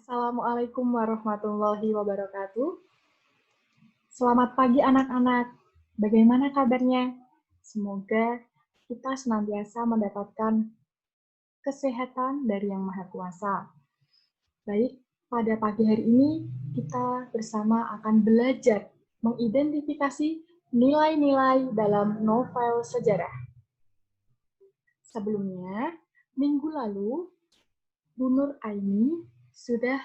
Assalamualaikum warahmatullahi wabarakatuh. Selamat pagi anak-anak. Bagaimana kabarnya? Semoga kita senantiasa mendapatkan kesehatan dari Yang Maha Kuasa. Baik, pada pagi hari ini kita bersama akan belajar mengidentifikasi nilai-nilai dalam novel sejarah. Sebelumnya, minggu lalu, Bu Nur Aini sudah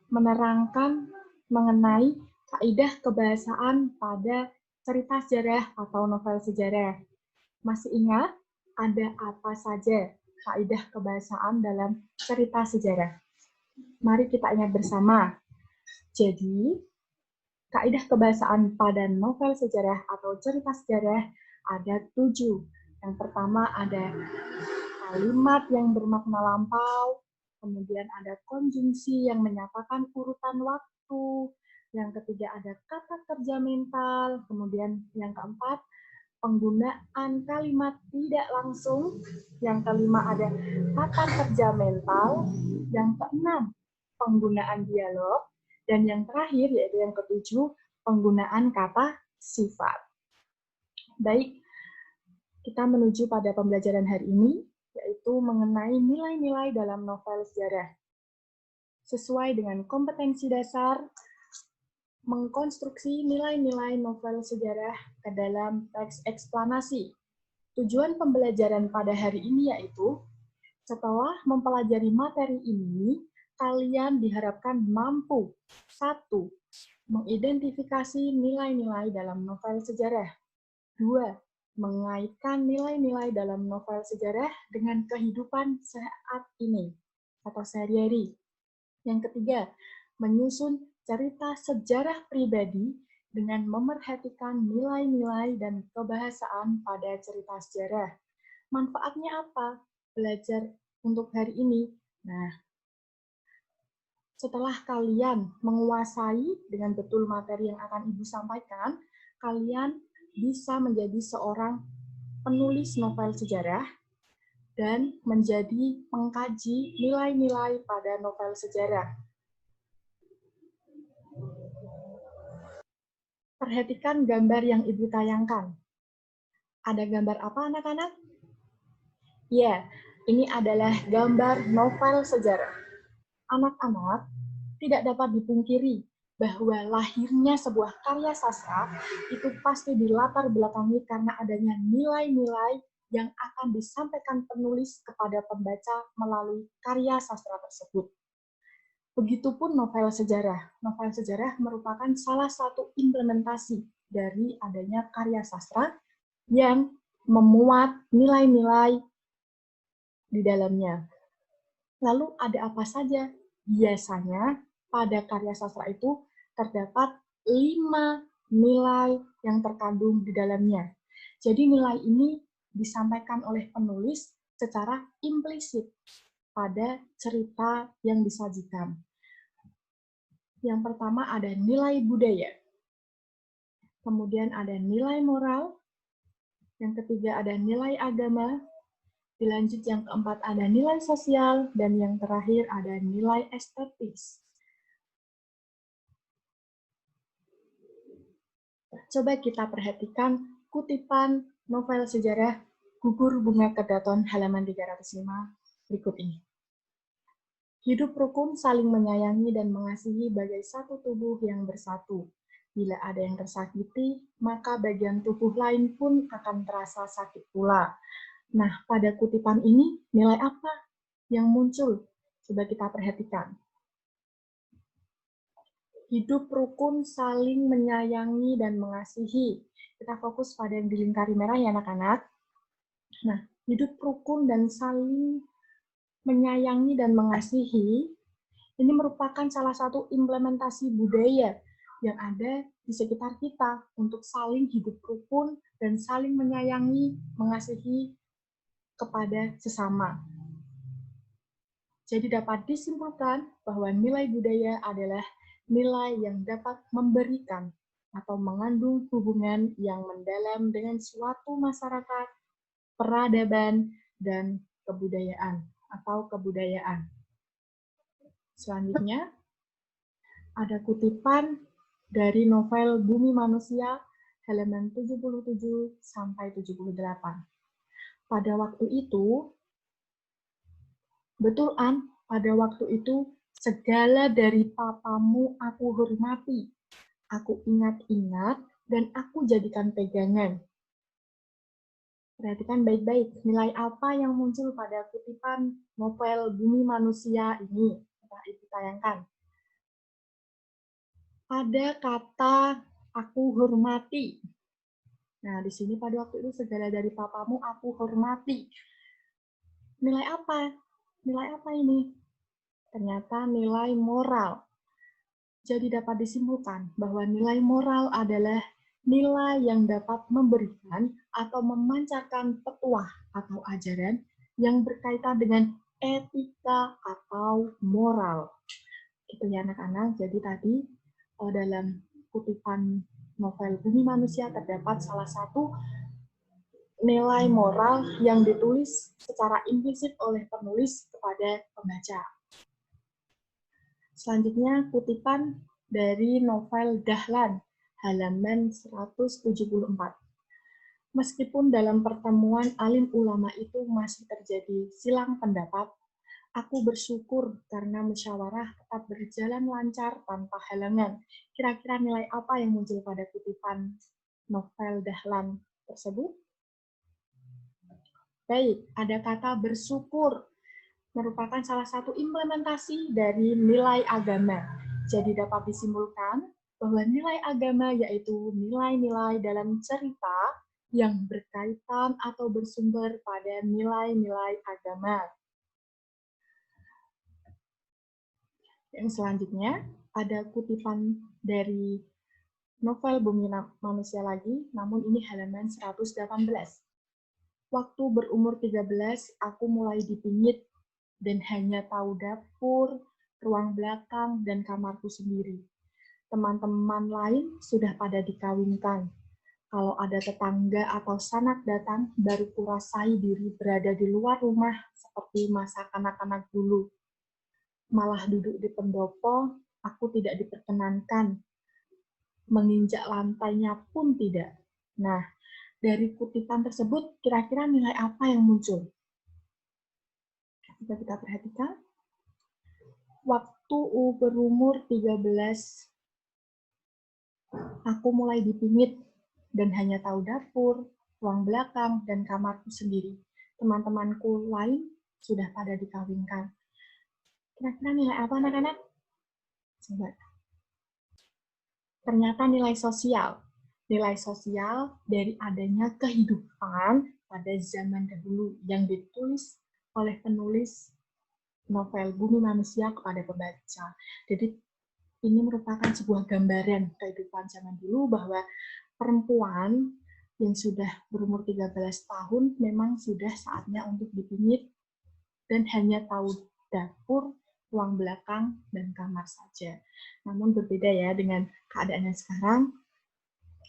menerangkan mengenai kaidah kebahasaan pada cerita sejarah atau novel sejarah. Masih ingat ada apa saja kaidah kebahasaan dalam cerita sejarah? Mari kita ingat bersama. Jadi, kaidah kebahasaan pada novel sejarah atau cerita sejarah ada 7. Yang pertama ada kalimat yang bermakna lampau, kemudian ada konjungsi yang menyatakan urutan waktu, yang ketiga ada kata kerja mental, kemudian yang keempat penggunaan kalimat tidak langsung, yang kelima ada kata kerja mental, yang keenam penggunaan dialog, dan yang terakhir yaitu yang ketujuh penggunaan kata sifat. Baik, kita menuju pada pembelajaran hari ini, yaitu mengenai nilai-nilai dalam novel sejarah. Sesuai dengan kompetensi dasar, mengkonstruksi nilai-nilai novel sejarah ke dalam teks eksplanasi. Tujuan pembelajaran pada hari ini yaitu, setelah mempelajari materi ini, kalian diharapkan mampu 1. Mengidentifikasi nilai-nilai dalam novel sejarah. 2. Mengaitkan nilai-nilai dalam novel sejarah dengan kehidupan saat ini atau sehari-hari. Yang ketiga, menyusun cerita sejarah pribadi dengan memerhatikan nilai-nilai dan kebahasaan pada cerita sejarah. Manfaatnya apa? Belajar untuk hari ini. Nah, setelah kalian menguasai dengan betul materi yang akan Ibu sampaikan, kalian bisa menjadi seorang penulis novel sejarah dan menjadi pengkaji nilai-nilai pada novel sejarah. Perhatikan gambar yang Ibu tayangkan. Ada gambar apa, anak-anak? Ya, ini adalah gambar novel sejarah. Anak-anak, tidak dapat dipungkiri bahwa lahirnya sebuah karya sastra itu pasti dilatar belakangi karena adanya nilai-nilai yang akan disampaikan penulis kepada pembaca melalui karya sastra tersebut. Begitupun novel sejarah. Novel sejarah merupakan salah satu implementasi dari adanya karya sastra yang memuat nilai-nilai di dalamnya. Lalu ada apa saja? Biasanya pada karya sastra itu terdapat 5 nilai yang terkandung di dalamnya. Jadi nilai ini disampaikan oleh penulis secara implisit pada cerita yang disajikan. Yang pertama ada nilai budaya, kemudian ada nilai moral, yang ketiga ada nilai agama, dilanjut yang keempat ada nilai sosial, dan yang terakhir ada nilai estetis. Coba kita perhatikan kutipan novel sejarah Gugur Bunga Kedaton halaman 305 berikut ini. Hidup rukun saling menyayangi dan mengasihi bagai satu tubuh yang bersatu. Bila ada yang tersakiti, maka bagian tubuh lain pun akan terasa sakit pula. Nah, pada kutipan ini, nilai apa yang muncul? Coba kita perhatikan. Hidup rukun saling menyayangi dan mengasihi. Kita fokus pada yang dilingkari merah ya anak-anak. Nah, hidup rukun dan saling menyayangi dan mengasihi, ini merupakan salah satu implementasi budaya yang ada di sekitar kita untuk saling hidup rukun dan saling menyayangi, mengasihi kepada sesama. Jadi dapat disimpulkan bahwa nilai budaya adalah nilai yang dapat memberikan atau mengandung hubungan yang mendalam dengan suatu masyarakat, peradaban, dan kebudayaan atau kebudayaan. Selanjutnya, ada kutipan dari novel Bumi Manusia, halaman 77 sampai 78. Pada waktu itu, betul An, pada waktu itu segala dari papamu aku hormati, aku ingat-ingat dan aku jadikan pegangan. Perhatikan baik-baik, nilai apa yang muncul pada kutipan novel Bumi Manusia ini? Telah Ibu tayangkan. Ada kata aku hormati. Nah, di sini pada waktu itu segala dari papamu aku hormati. Nilai apa? Nilai apa ini? Ternyata nilai moral. Jadi dapat disimpulkan bahwa nilai moral adalah nilai yang dapat memberikan atau memancarkan petuah atau ajaran yang berkaitan dengan etika atau moral. Itu ya anak-anak. Jadi tadi dalam kutipan novel Bumi Manusia terdapat salah satu nilai moral yang ditulis secara implisit oleh penulis kepada pembaca. Selanjutnya kutipan dari novel Dahlan, halaman 174. Meskipun dalam pertemuan alim ulama itu masih terjadi silang pendapat, aku bersyukur karena musyawarah tetap berjalan lancar tanpa halangan. Kira-kira nilai apa yang muncul pada kutipan novel Dahlan tersebut? Baik, ada kata bersyukur, merupakan salah satu implementasi dari nilai agama. Jadi dapat disimpulkan bahwa nilai agama yaitu nilai-nilai dalam cerita yang berkaitan atau bersumber pada nilai-nilai agama. Yang selanjutnya ada kutipan dari novel Bumi Manusia lagi, namun ini halaman 118. Waktu berumur 13, aku mulai dipingit dan hanya tahu dapur, ruang belakang, dan kamarku sendiri. Teman-teman lain sudah pada dikawinkan. Kalau ada tetangga atau sanak datang, baru kurasai diri berada di luar rumah seperti masa kanak-kanak dulu. Malah duduk di pendopo, aku tidak diperkenankan. Menginjak lantainya pun tidak. Nah, dari kutipan tersebut, kira-kira nilai apa yang muncul? Coba kita perhatikan. Waktu berumur 13, aku mulai dipingit dan hanya tahu dapur, ruang belakang, dan kamarku sendiri. Teman-temanku lain sudah pada dikawinkan. Kira-kira nilai apa anak-anak? Coba. Ternyata nilai sosial. Nilai sosial dari adanya kehidupan pada zaman dahulu yang ditulis oleh penulis novel Bumi Manusia kepada pembaca. Jadi ini merupakan sebuah gambaran kehidupan zaman dulu bahwa perempuan yang sudah berumur 13 tahun memang sudah saatnya untuk dipingit dan hanya tahu dapur, ruang belakang, dan kamar saja. Namun berbeda ya dengan keadaannya sekarang.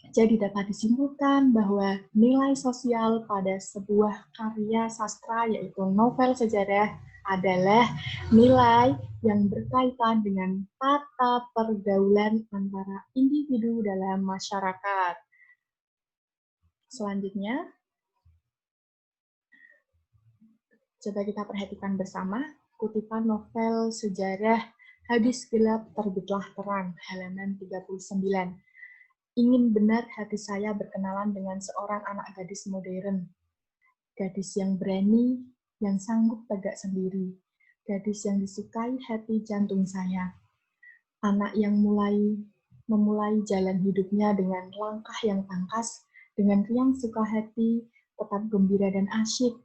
Jadi dapat disimpulkan bahwa nilai sosial pada sebuah karya sastra yaitu novel sejarah adalah nilai yang berkaitan dengan tata pergaulan antara individu dalam masyarakat. Selanjutnya, coba kita perhatikan bersama kutipan novel sejarah Habis Gelap Terbitlah Terang, halaman 39. Ingin benar hati saya berkenalan dengan seorang anak gadis modern. Gadis yang berani, yang sanggup tegak sendiri. Gadis yang disukai hati jantung saya. Anak yang memulai jalan hidupnya dengan langkah yang tangkas, dengan riang suka hati, tetap gembira dan asyik,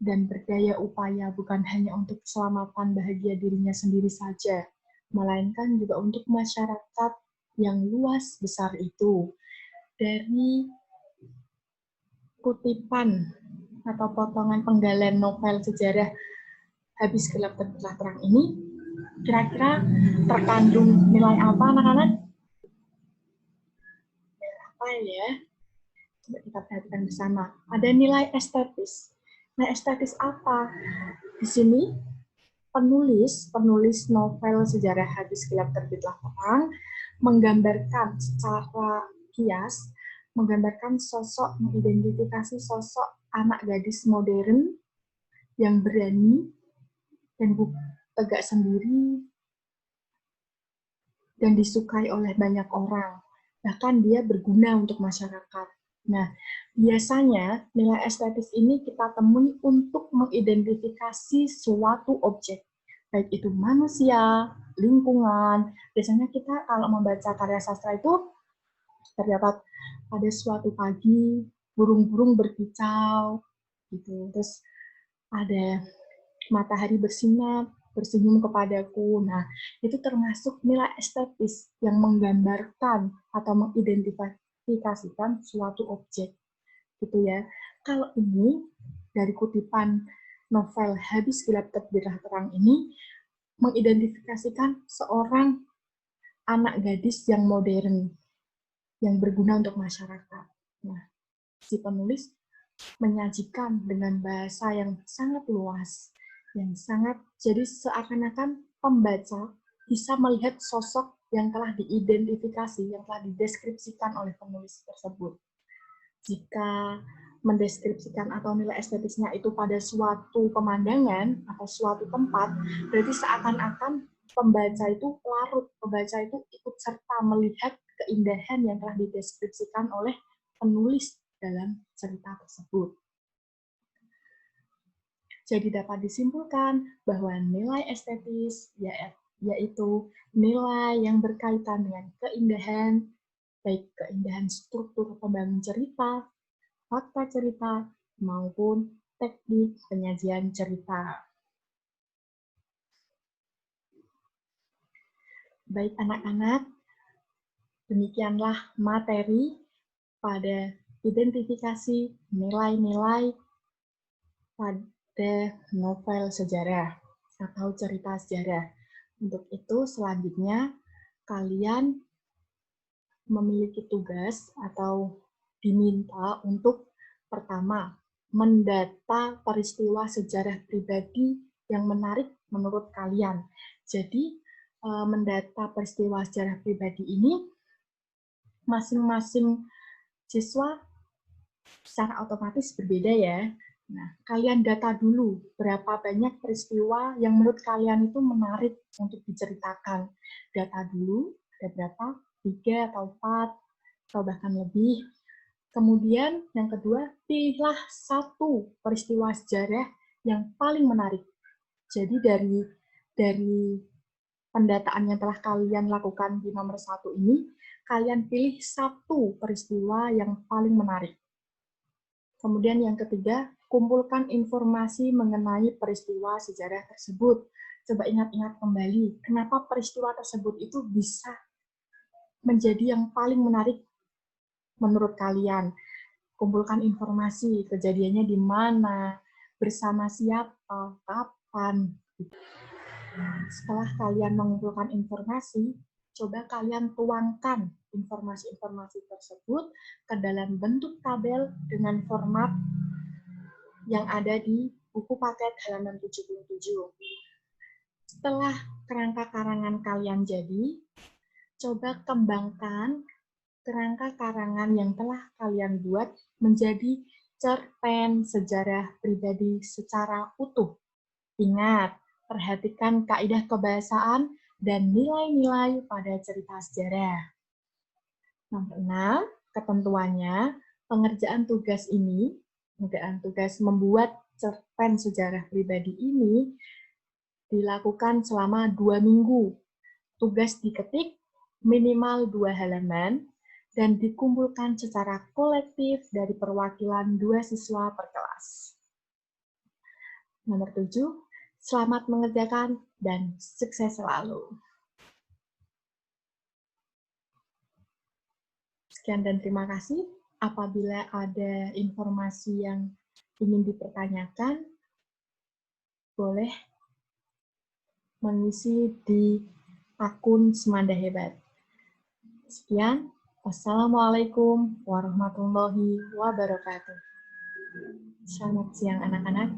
dan berdaya upaya bukan hanya untuk keselamatan bahagia dirinya sendiri saja, melainkan juga untuk masyarakat yang luas besar itu. Dari kutipan atau potongan penggalan novel sejarah Habis Gelap Terbitlah Terang ini, kira-kira terkandung nilai apa anak-anak? Nilai apa ya? Coba kita perhatikan bersama. Ada nilai estetis. Nah, estetis apa? Di sini penulis novel Sejarah Hadis Kilap Terbitlah Terang menggambarkan secara kias, mengidentifikasi sosok anak gadis modern yang berani dan tegak sendiri dan disukai oleh banyak orang. Bahkan dia berguna untuk masyarakat. Nah, biasanya nilai estetis ini kita temui untuk mengidentifikasi suatu objek, baik itu manusia, lingkungan. Biasanya kita kalau membaca karya sastra itu terdapat pada suatu pagi burung-burung berkicau, gitu. Terus ada matahari bersinar, bersenyum kepadaku. Nah, itu termasuk nilai estetis yang menggambarkan atau mengidentifikasikan suatu objek, gitu ya. Kalau ini dari kutipan novel Habis Gelap Terbitlah Terang ini mengidentifikasikan seorang anak gadis yang modern, yang berguna untuk masyarakat. Nah, si penulis menyajikan dengan bahasa yang sangat luas, jadi seakan-akan pembaca bisa melihat sosok yang telah diidentifikasi, yang telah dideskripsikan oleh penulis tersebut. Jika mendeskripsikan atau nilai estetisnya itu pada suatu pemandangan atau suatu tempat, berarti seakan-akan pembaca itu larut, pembaca itu ikut serta melihat keindahan yang telah dideskripsikan oleh penulis dalam cerita tersebut. Jadi dapat disimpulkan bahwa nilai estetis yaitu nilai yang berkaitan dengan keindahan, baik keindahan struktur pembangun cerita, fakta cerita, maupun teknik penyajian cerita. Baik anak-anak, demikianlah materi pada identifikasi nilai-nilai pada novel sejarah atau cerita sejarah. Untuk itu, selanjutnya kalian memiliki tugas atau diminta untuk pertama, mendata peristiwa sejarah pribadi yang menarik menurut kalian. Jadi, mendata peristiwa sejarah pribadi ini, masing-masing siswa secara otomatis berbeda ya. Nah, kalian data dulu berapa banyak peristiwa yang menurut kalian itu menarik untuk diceritakan. Data dulu, ada berapa? 3 atau 4, atau bahkan lebih. Kemudian yang kedua, pilihlah satu peristiwa sejarah yang paling menarik. Jadi dari pendataan yang telah kalian lakukan di nomor 1 ini, kalian pilih satu peristiwa yang paling menarik. Kemudian yang ketiga, kumpulkan informasi mengenai peristiwa sejarah tersebut. Coba ingat-ingat kembali, kenapa peristiwa tersebut itu bisa menjadi yang paling menarik menurut kalian. Kumpulkan informasi, kejadiannya di mana, bersama siapa, kapan. Setelah kalian mengumpulkan informasi, coba kalian tuangkan informasi-informasi tersebut ke dalam bentuk tabel dengan format yang ada di buku paket halaman 77. Setelah kerangka karangan kalian jadi, coba kembangkan kerangka karangan yang telah kalian buat menjadi cerpen sejarah pribadi secara utuh. Ingat, perhatikan kaidah kebahasaan dan nilai-nilai pada cerita sejarah. Nomor 6, ketentuannya, pengerjaan tugas membuat cerpen sejarah pribadi ini dilakukan selama 2 minggu. Tugas diketik minimal 2 halaman dan dikumpulkan secara kolektif dari perwakilan 2 siswa per kelas. Nomor 7, selamat mengerjakan dan sukses selalu. Sekian dan terima kasih. Apabila ada informasi yang ingin dipertanyakan, boleh mengisi di akun Semanda Hebat. Sekian. Wassalamualaikum warahmatullahi wabarakatuh. Selamat siang anak-anak.